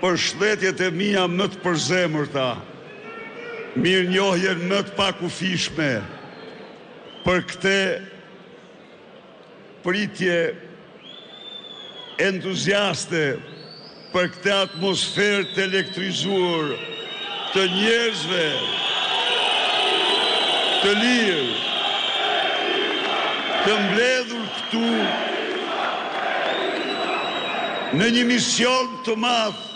për shletjet e mia më të përzemërta, mirënjohjen më të pakufishme, për këtë pritje entuziaste, për këtë atmosferë të elektrizuar të njerëzve të lirë, të mbledhur këtu në një mision të madh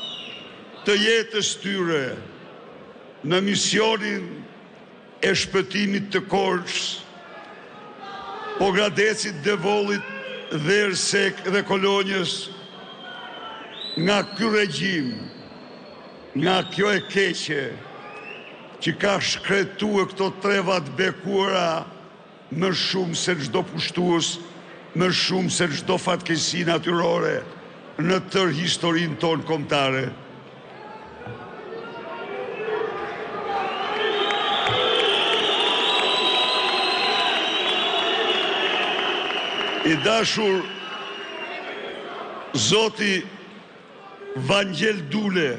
të jetës tyre, në misionin e shpëtimit të Korçës, Pogradecit, Devollit, Dhersek dhe Kolonjës, nga ky regjim, nga kjo e keqe, që ka shkretuar këto treva të bekuara më shumë se çdo pushtues, më shumë se çdo fatkeqësi natyrore në tërë historinë tonë kombëtare. I dashur Zoti Vangjel Dule,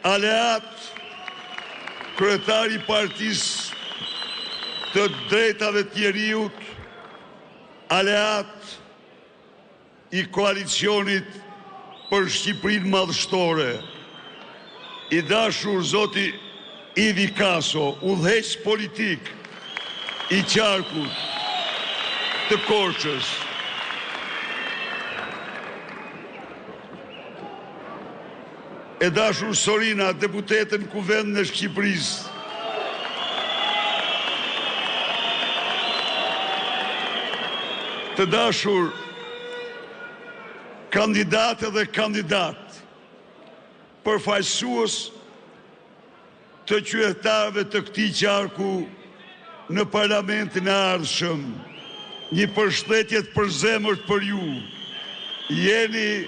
aleat kryetari i Partisë të Drejtave të Njeriut, aleat i koalicionit për Shqipërinë madhështore, i dashur Zoti Ivi Kaso, udhëheq politik i qarkut të Korçës, e dashur Sorina, deputete në Kuvendin e Shqipërisë, të dashur kandidate dhe kandidat, përfaqësues të qytetarëve të këtij qarku në parlamentin e ardhshëm, një përshëndetje të përzemërt për ju. Jeni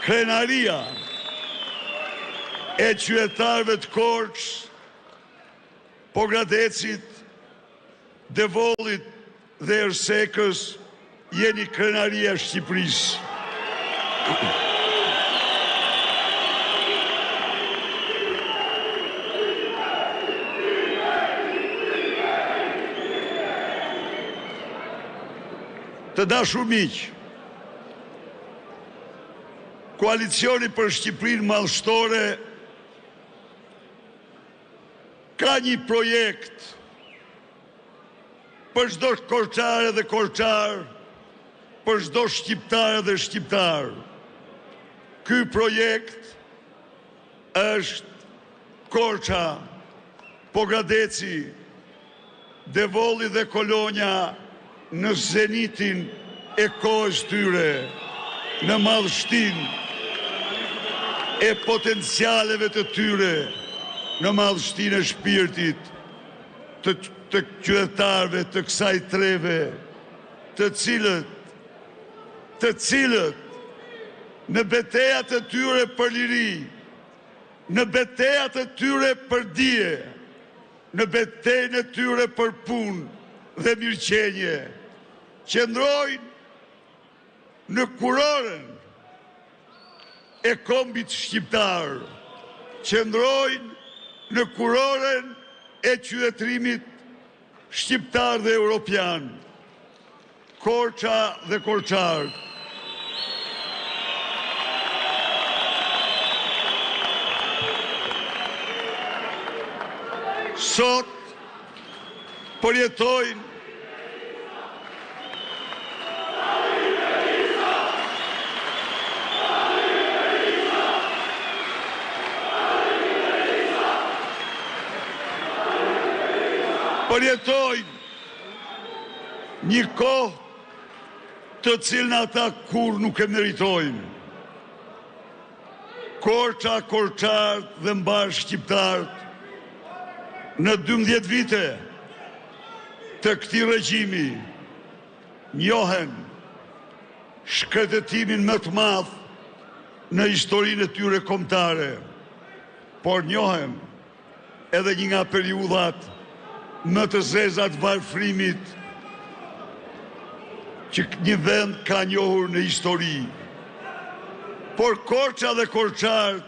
krenaria e qytetarëve të Korçës, Pogradecit, Devollit dhe Ersekës, jeni krenaria e Shqipërisë. Të dashur miq, koalicioni për Shqipërinë madhështore ka një projekt për çdo korçare dhe korçar, për çdo shqiptare dhe shqiptar. Ky projekt është Korça, Pogradeci, Devolli dhe Kolonja në zenitin e kohës tyre, në madhështinë e potencialeve të tyre, në madhështinë e shpirtit të qytetarëve të kësaj treve, të cilët në betejat e tyre për liri, në betejat e tyre për dije, në betejën e tyre për punë dhe mirëqenje, qëndrojnë në kurorën e kombit shqiptar, qëndrojnë në kurorën e qytetërimit shqiptar dhe europian. Korça dhe korçarët, sot përjetojnë një kohë të cilën ata kur nuk e meritojnë. Korça, korçarët dhe mbar shqiptarët në 12 vite të këtij regjimi njohen shkretëtimin më të madh në historinë e tyre kombëtare, por njohen edhe një nga periudhat më të zeza të varfërimit që një vend ka njohur në histori. por Korça dhe korçart